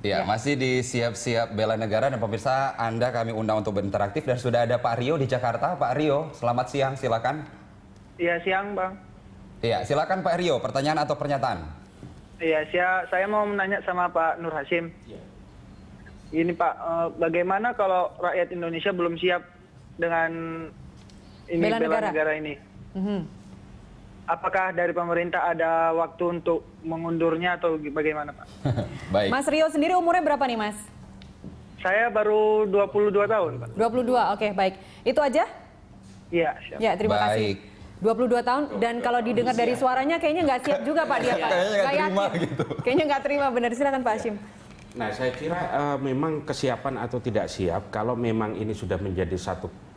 Ya, masih di siap-siap bela negara dan pemirsa Anda kami undang untuk berinteraktif dan sudah ada Pak Rio di Jakarta. Pak Rio, selamat siang, silakan. Iya, siang, Bang. Iya, silakan Pak Rio, pertanyaan atau pernyataan? Iya, saya mau menanya sama Pak Nur Hasim. Ini Pak, bagaimana kalau rakyat Indonesia belum siap dengan ini bela negara ini? Apakah dari pemerintah ada waktu untuk mengundurnya atau bagaimana, Pak? Baik. Mas Rio sendiri umurnya berapa nih, Mas? Saya baru 22 tahun, Pak. 22, oke, baik. Itu aja? Iya, siap. Ya, terima kasih. 22 tahun, dan kalau didengar dari suaranya kayaknya nggak siap juga Pak dia, Pak. Kayaknya nggak terima yakin. gitu. Kayaknya nggak terima, benar. Silakan Pak Hashim. Nah, saya kira memang kesiapan atau tidak siap, kalau memang ini sudah menjadi satu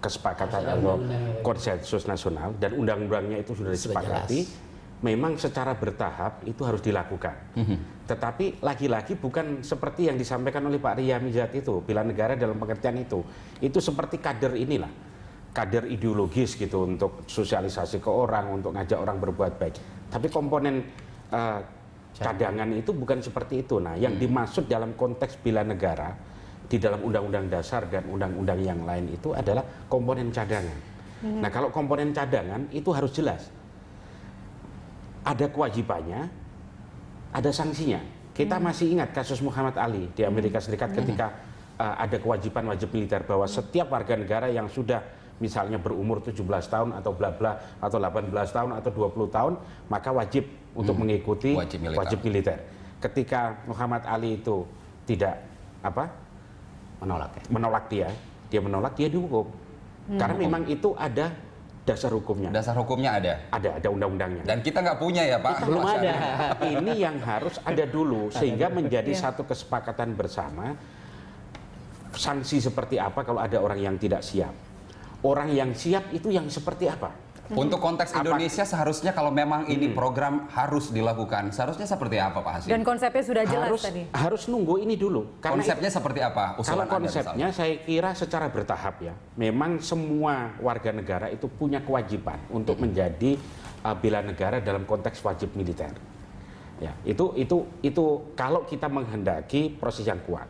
kesepakatan atau konsensus nasional dan undang-undangnya itu sudah disepakati, memang secara bertahap itu harus dilakukan. Tetapi lagi-lagi bukan seperti yang disampaikan oleh Pak Ria Mizat itu, bela negara dalam pengertian itu seperti kader inilah, kader ideologis gitu untuk sosialisasi ke orang, untuk ngajak orang berbuat baik. Tapi komponen cadangan itu bukan seperti itu. Nah, yang dimaksud dalam konteks bela negara di dalam Undang-Undang Dasar dan Undang-Undang yang lain itu adalah komponen cadangan. Nah, kalau komponen cadangan itu harus jelas. Ada kewajibannya, ada sanksinya. Kita masih ingat kasus Muhammad Ali di Amerika Serikat ketika ada kewajiban wajib militer bahwa setiap warga negara yang sudah misalnya berumur 17 tahun atau bla bla atau 18 tahun atau 20 tahun maka wajib untuk mengikuti wajib militer. Ketika Muhammad Ali itu tidak menolak dia dihukum. Karena memang itu ada dasar hukumnya. Dasar hukumnya ada? Ada undang-undangnya. Dan kita nggak punya ya Pak? Belum ada. Ini yang harus ada dulu sehingga menjadi satu kesepakatan bersama. Sanksi seperti apa kalau ada orang yang tidak siap? Orang yang siap itu yang seperti apa? Untuk konteks Indonesia seharusnya kalau memang ini program harus dilakukan, seharusnya seperti apa Pak Hashim? Dan konsepnya sudah jelas tadi. Harus nunggu ini dulu. Konsepnya seperti apa? Kalau konsepnya saya kira secara bertahap ya. Memang semua warga negara itu punya kewajiban untuk menjadi bela negara dalam konteks wajib militer. Ya, itu kalau kita menghendaki proses yang kuat,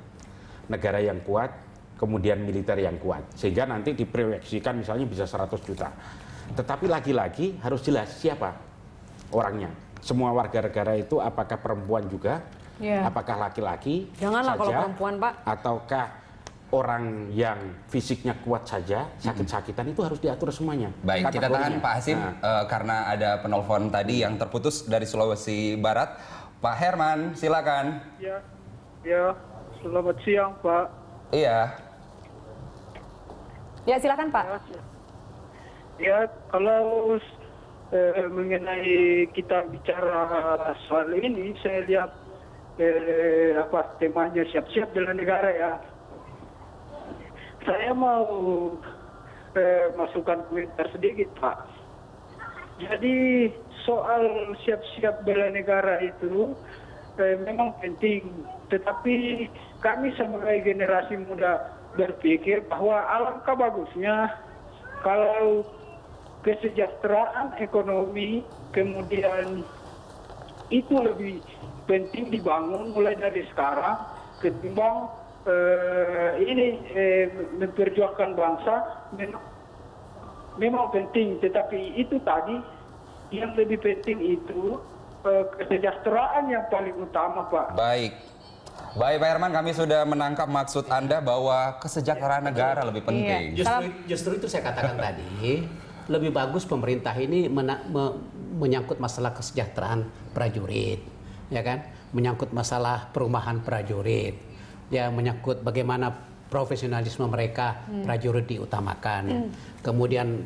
negara yang kuat, kemudian militer yang kuat, sehingga nanti diproyeksikan misalnya bisa 100 juta. Tetapi lagi-lagi harus jelas siapa orangnya. Semua warga negara itu apakah perempuan juga, apakah laki-laki Janganlah saja, kalau perempuan Pak, ataukah orang yang fisiknya kuat saja, sakit-sakitan, itu harus diatur semuanya. Baik, kita tahan Pak Hashim karena ada penelpon tadi yang terputus dari Sulawesi Barat. Pak Herman, silakan. Ya, selamat siang Pak. Iya. ya silakan Pak. Ya, kalau mengenai kita bicara soal ini, saya lihat temanya siap-siap bela negara ya. Saya mau masukkan komentar sedikit Pak. Jadi soal siap-siap bela negara itu memang penting, tetapi kami sebagai generasi muda berpikir bahwa alangkah bagusnya kalau kesejahteraan ekonomi kemudian itu lebih penting dibangun mulai dari sekarang ketimbang memperjuangkan bangsa memang penting, tetapi itu tadi yang lebih penting itu kesejahteraan yang paling utama Pak. Baik Pak Herman, kami sudah menangkap maksud Anda bahwa kesejahteraan negara lebih penting. Justru itu saya katakan tadi, lebih bagus pemerintah ini menyangkut masalah kesejahteraan prajurit, ya kan? Menyangkut masalah perumahan prajurit, ya, menyangkut bagaimana profesionalisme mereka prajurit diutamakan, kemudian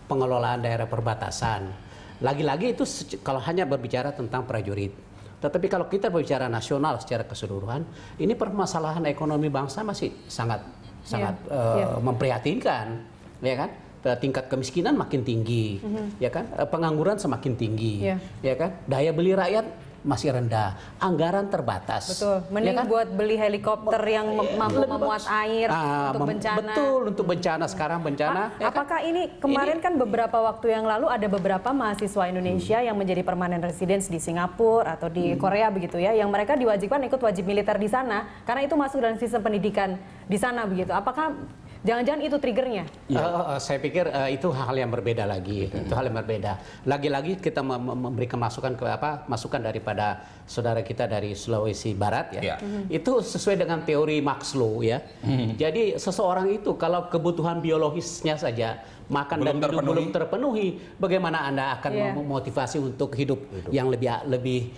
pengelolaan daerah perbatasan. Lagi-lagi itu kalau hanya berbicara tentang prajurit. Tetapi kalau kita berbicara nasional secara keseluruhan, ini permasalahan ekonomi bangsa masih sangat memprihatinkan, ya kan? Tingkat kemiskinan makin tinggi, ya kan? Pengangguran semakin tinggi, ya kan? Daya beli rakyat masih rendah, anggaran terbatas. Betul. Mending Ya kan? buat beli helikopter yang mampu memuat air untuk bencana. Betul, untuk bencana sekarang bencana. ya kan? Apakah ini kemarin kan beberapa waktu yang lalu ada beberapa mahasiswa Indonesia yang menjadi permanent residence di Singapura atau di Korea begitu ya, yang mereka diwajibkan ikut wajib militer di sana karena itu masuk dalam sistem pendidikan di sana begitu. Apakah jangan-jangan itu triggernya? Saya pikir itu hal yang berbeda lagi. Itu hal yang berbeda. Lagi-lagi kita memberikan masukan masukan daripada saudara kita dari Sulawesi Barat ya. Itu sesuai dengan teori Maslow ya. Jadi seseorang itu kalau kebutuhan biologisnya saja makan dan minum belum terpenuhi, bagaimana Anda akan memotivasi untuk hidup yang lebih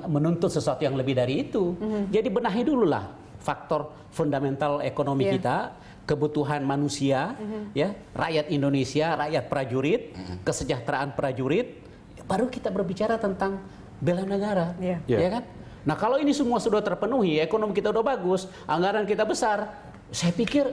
menuntut sesuatu yang lebih dari itu. Jadi benahi dulu lah faktor fundamental ekonomi kita, kebutuhan manusia, ya, rakyat Indonesia, rakyat prajurit, kesejahteraan prajurit, baru kita berbicara tentang bela negara, ya kan? Nah kalau ini semua sudah terpenuhi, ekonomi kita udah bagus, anggaran kita besar, saya pikir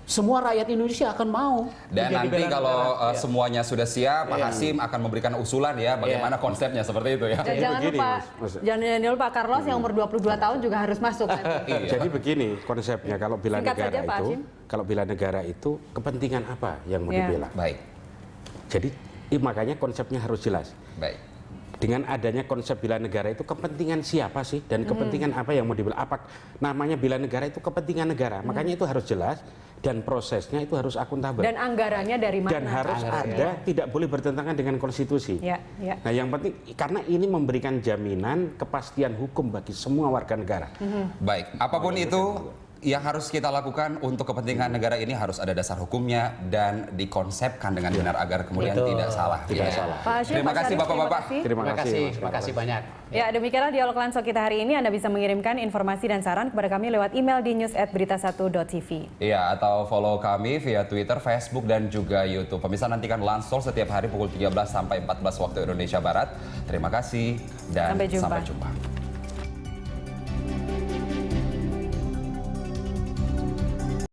semua rakyat Indonesia akan mau. Dan nanti bela kalau negara. semuanya sudah siap, Pak Hasim akan memberikan usulan ya bagaimana konsepnya seperti itu ya. Dan jangan begini, lupa, Mas. jangan lupa Carlos yang umur 22 tahun juga harus masuk. nanti. Jadi begini konsepnya, kalau bela Singkat negara saja, Pak itu, Hashim. kalau bela negara itu kepentingan apa yang mau dibela? Baik, Jadi makanya konsepnya harus jelas. baik. Dengan adanya konsep bela negara itu kepentingan siapa sih dan kepentingan apa yang mau dibela? Apa namanya bela negara itu kepentingan negara? Makanya itu harus jelas dan prosesnya itu harus akuntabel. Dan anggarannya dari mana? Dan harus ada, tidak boleh bertentangan dengan konstitusi. Ya, ya. Nah yang penting karena ini memberikan jaminan kepastian hukum bagi semua warga negara. Baik, apapun itu yang harus kita lakukan untuk kepentingan negara ini harus ada dasar hukumnya dan dikonsepkan dengan benar agar kemudian Betul. tidak salah. Tidak Ya. salah. Pak Hashim, Terima Pak kasih Syarif, Bapak-Bapak. Terima kasih. Mas. Terima kasih banyak. Ya, demikianlah dialog langsung kita hari ini. Anda bisa mengirimkan informasi dan saran kepada kami lewat email di news@berita1.tv. Iya, atau follow kami via Twitter, Facebook, dan juga YouTube. Pemirsa, nantikan Lansol setiap hari pukul 13 sampai 14 waktu Indonesia Barat. Terima kasih dan Sampai jumpa. Sampai jumpa.